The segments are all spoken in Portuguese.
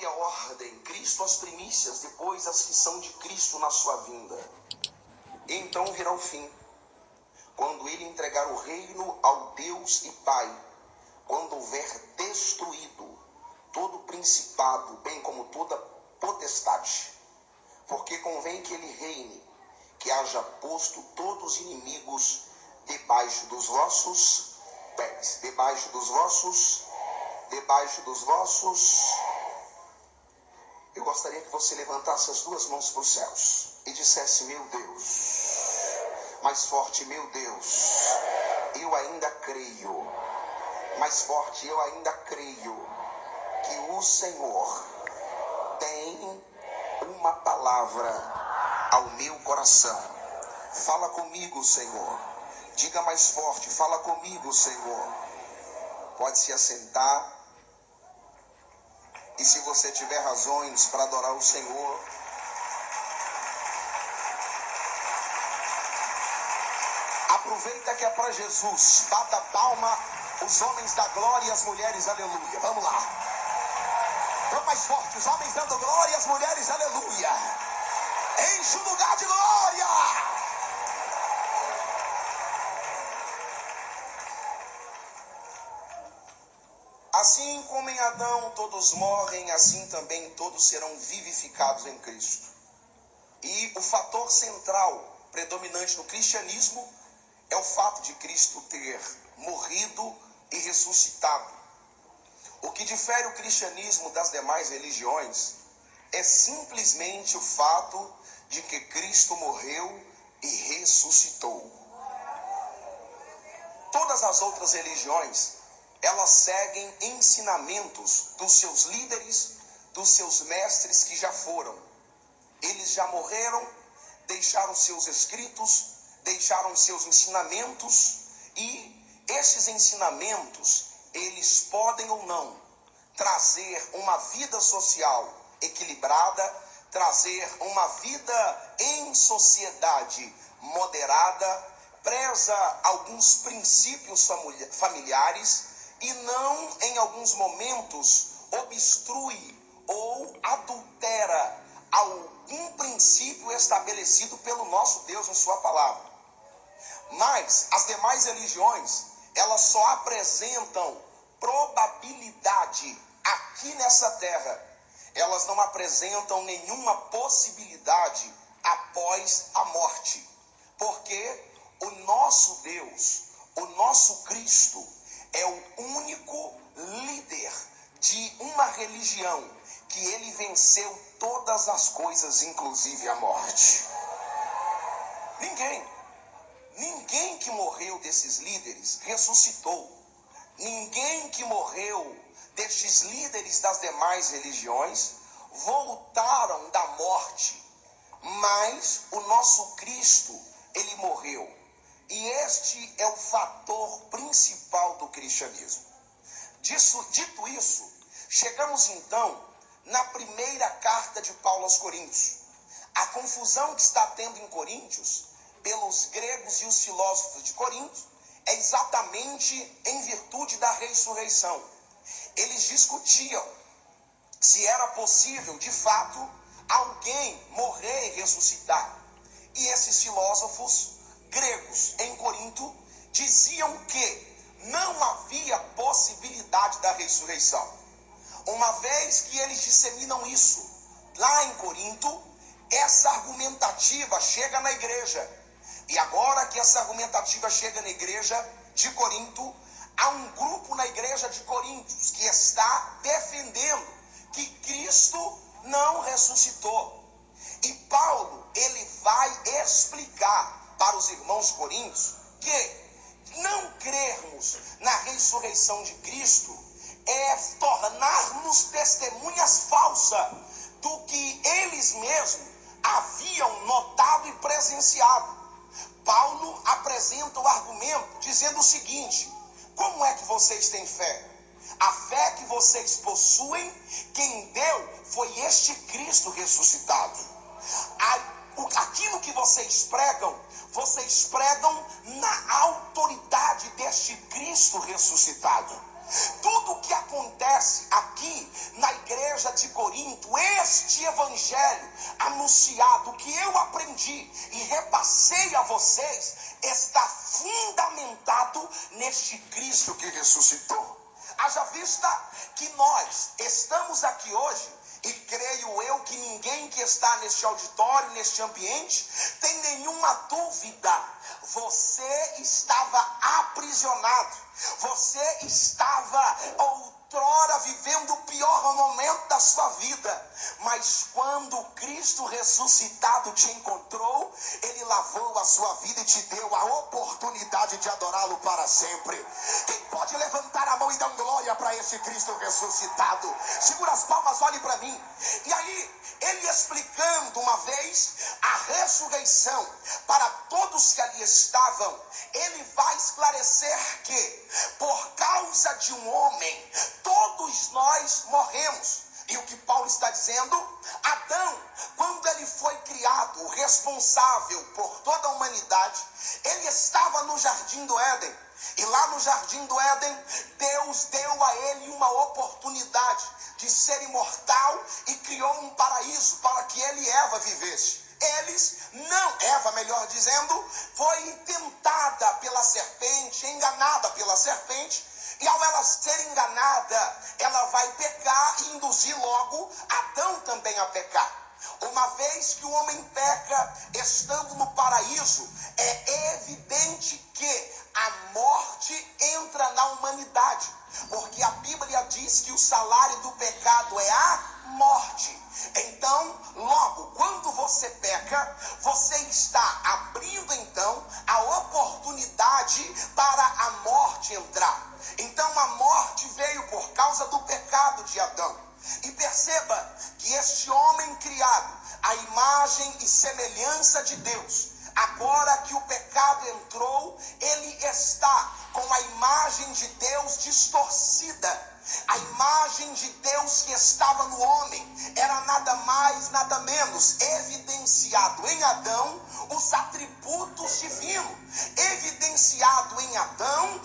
própria ordem, Cristo as primícias, depois as que são de Cristo na sua vinda. E então virá o fim, quando ele entregar o reino ao Deus e Pai, quando houver destruído todo principado, bem como toda potestade, porque convém que ele reine, que haja posto todos os inimigos debaixo dos vossos pés, debaixo dos vossos. Eu gostaria que você levantasse as duas mãos para os céus e dissesse: meu Deus, mais forte, meu Deus, eu ainda creio, mais forte, eu ainda creio que o Senhor tem uma palavra ao meu coração. Fala comigo, Senhor. Diga mais forte: fala comigo, Senhor. Pode se assentar. E se você tiver razões para adorar o Senhor, aproveita que é para Jesus. Bata a palma, os homens da glória e as mulheres, aleluia. Vamos lá. Vamos mais forte, os homens dando glória e as mulheres, aleluia. Enche o lugar de glória. Assim como em Adão todos morrem, assim também todos serão vivificados em Cristo. E o fator central, predominante no cristianismo, é o fato de Cristo ter morrido e ressuscitado. O que difere o cristianismo das demais religiões é simplesmente o fato de que Cristo morreu e ressuscitou. Todas as outras religiões, elas seguem ensinamentos dos seus líderes, dos seus mestres que já foram. Eles já morreram, deixaram seus escritos, deixaram seus ensinamentos, e esses ensinamentos, eles podem ou não trazer uma vida social equilibrada, trazer uma vida em sociedade moderada, preza alguns princípios familiares, e não, em alguns momentos, obstrui ou adultera algum princípio estabelecido pelo nosso Deus em sua palavra. Mas as demais religiões, elas só apresentam probabilidade aqui nessa terra. Elas não apresentam nenhuma possibilidade após a morte. Porque o nosso Deus, o nosso Cristo, é o único líder de uma religião que ele venceu todas as coisas, inclusive a morte. Ninguém que morreu desses líderes ressuscitou. Ninguém que morreu destes líderes das demais religiões voltaram da morte. Mas o nosso Cristo, ele morreu. E este é o fator principal do cristianismo. Dito isso, chegamos então na primeira carta de Paulo aos Coríntios. A confusão que está tendo em Coríntios, pelos gregos e os filósofos de Corinto, é exatamente em virtude da ressurreição. Eles discutiam se era possível, de fato, alguém morrer e ressuscitar. E esses filósofos gregos em Corinto diziam que não havia possibilidade da ressurreição. Uma vez que eles disseminam isso lá em Corinto, essa argumentativa chega na igreja. E agora que essa argumentativa chega na igreja de Corinto, há um grupo na igreja de Corinto que está defendendo que Cristo não ressuscitou. E Paulo, ele vai explicar para os irmãos coríntios que não crermos na ressurreição de Cristo é tornar-nos testemunhas falsas do que eles mesmos haviam notado e presenciado. Paulo apresenta o argumento dizendo o seguinte: como é que vocês têm fé? A fé que vocês possuem, quem deu foi este Cristo ressuscitado. Aquilo que vocês pregam na autoridade deste Cristo ressuscitado. Tudo o que acontece aqui na igreja igreja de Corinto, este evangelho anunciado, que eu aprendi e repassei a vocês, está fundamentado neste Cristo que ressuscitou. Haja vista que nós estamos aqui hoje, e creio eu que ninguém que está neste auditório, neste ambiente, tem nenhuma dúvida. Você estava aprisionado. Você estava outrora vivendo o pior momento da sua vida. Mas quando Cristo ressuscitado te encontrou, Ele lavou a sua vida e te deu a oportunidade de adorá-lo para sempre. Quem pode levantar a mão e dar glória para esse Cristo ressuscitado? Segura as palmas, olhe para mim. E aí, ele explicando uma vez a ressurreição para todos que ali estavam, ele vai esclarecer que, por causa de um homem, todos nós morremos. E o que Paulo está dizendo? Adão, quando ele foi criado, o responsável por toda a humanidade, ele estava no Jardim do Éden. E lá no Jardim do Éden, Deus deu a ele uma oportunidade de ser imortal e criou um paraíso para que ele e Eva vivessem. Eva, melhor dizendo, foi tentada pela serpente, enganada pela serpente, e ao ela ser enganada, ela vai pecar e induzir logo Adão também a pecar. Uma vez que o homem peca, estando no paraíso, é evidente que a morte entra na humanidade, porque a Bíblia diz que o salário do pecado é a morte. Então, logo, quando você peca, você está abrindo então a oportunidade para a morte entrar. Então a morte veio por causa do pecado de Adão. E perceba que este homem criado à imagem e semelhança de Deus, agora que o pecado entrou, ele está com a imagem de Deus distorcida. A imagem de Deus que estava no homem era nada mais, nada menos evidenciado em Adão os atributos divinos, evidenciado em Adão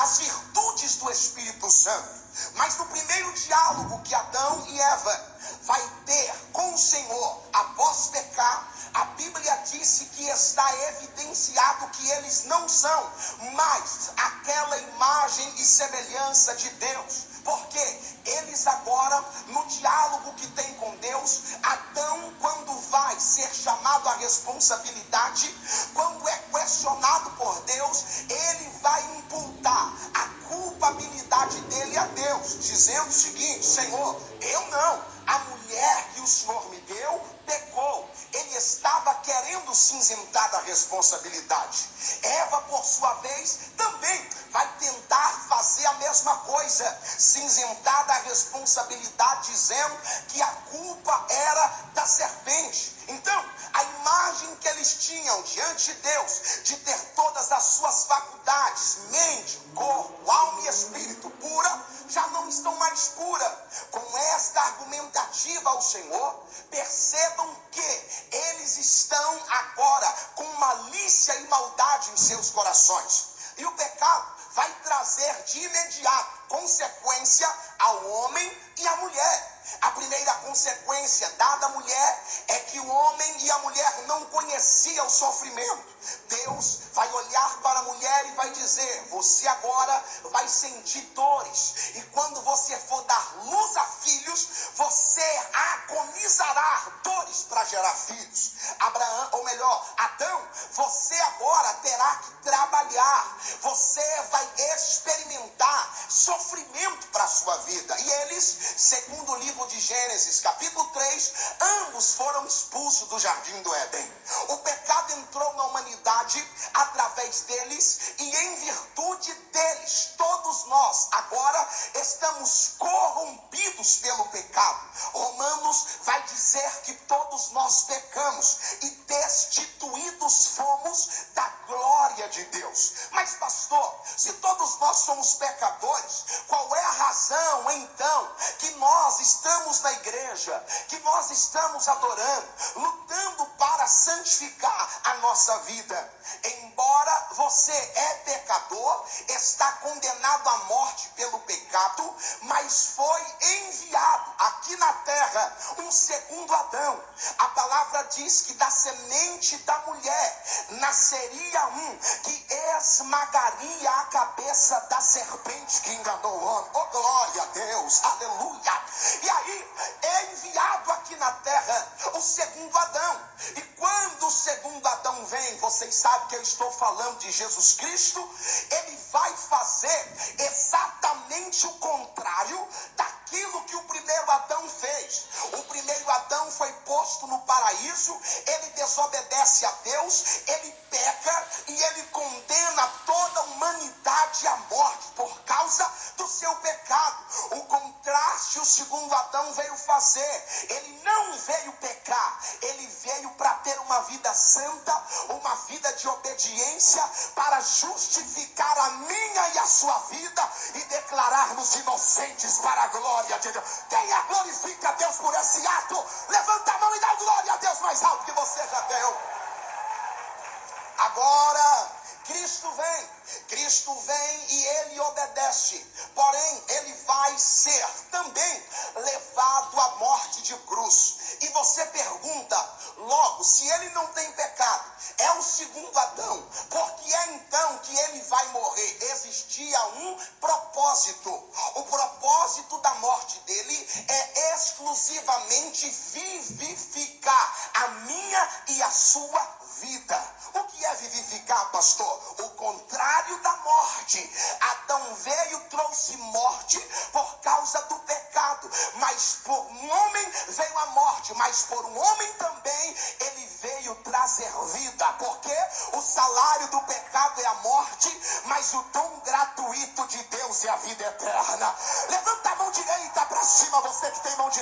as virtudes do Espírito Santo. Mas no primeiro diálogo que Adão e Eva vai ter com o Senhor após pecar, a Bíblia disse que está evidenciado que eles não são mais aquela imagem e semelhança de Deus. Porque eles agora, no diálogo que tem com Deus, Adão, quando vai ser chamado à responsabilidade, quando é questionado por Deus, ele vai imputar a culpabilidade dele a Deus, dizendo o seguinte: Senhor, eu não, a mulher que o Senhor me deu pecou. Ele estava querendo se isentar da responsabilidade. Eva, por sua vez, também vai tentar fazer a mesma coisa, se isentar da responsabilidade, dizendo que a culpa era da serpente. Então, a imagem que eles tinham diante de Deus, de ter todas as suas faculdades, mente, corpo, alma e espírito pura, já não estão mais pura. Com esta argumentativa ao Senhor, percebam que eles estão agora com malícia e maldade em seus corações. E o pecado vai trazer de imediato consequência ao homem e à mulher. A primeira consequência dada à mulher é que o homem e a mulher não conheciam o sofrimento. Deus vai olhar para a mulher e vai dizer: você agora vai sentir dores, e quando você for dar luz a filhos, você agonizará dores para gerar filhos. Adão, você agora terá que trabalhar, você vai experimentar sofrimento para a sua vida. E eles, segundo o livro de Gênesis, capítulo 3, ambos foram expulsos do Jardim do Éden. O pecado entrou na humanidade através deles, e em virtude deles, todos nós agora estamos corrompidos pelo pecado. Romanos vai dizer que todos nós pecamos e destituídos fomos da glória de Deus. Mas pastor, se todos nós somos pecadores, qual é a razão então que nós estamos na igreja, que nós estamos adorando, lutando para santificar a nossa vida? Embora você é pecador, está condenado à morte pelo pecado, mas foi enviado aqui na terra um segundo Adão. A palavra diz que da semente da mulher nasceria um que esmagaria a cabeça da serpente que enganou o homem. Oh, glória a Deus, aleluia. E aí é enviado aqui na terra o segundo Adão. E quando o segundo Adão vem, vocês sabem que eu estou falando de Jesus Cristo, ele vai fazer exatamente o contrário daquilo que o primeiro Adão fez. O primeiro Adão foi posto no paraíso, ele desobedece a Deus, ele peca e ele condena toda a humanidade à morte por causa do seu pecado. O contraste o segundo Adão veio fazer. Ele não veio pecar, ele veio para ter uma vida santa, uma vida de obediência, para justificar a minha e a sua vida e declarar-nos inocentes para a glória de Deus. Quem glorifica a Deus por esse ato? Levanta a mão e dá glória a Deus mais alto que você já deu. Agora, Cristo vem e ele obedece, porém ele vai ser também levado à morte de cruz. E você pergunta, logo, se ele não tem pecado, é o segundo Adão, por que é então que ele vai morrer? Existia um propósito. O propósito da morte dele é exclusivamente vivificar a minha e a sua vida. O que é vivificar, pastor? O contrário da morte. Adão veio, trouxe morte por causa do pecado, mas por um homem veio a morte, mas por um homem também ele veio trazer vida, porque o salário do pecado é a morte, mas o dom gratuito de Deus é a vida eterna. Levanta a mão direita para cima, você que tem mão direita.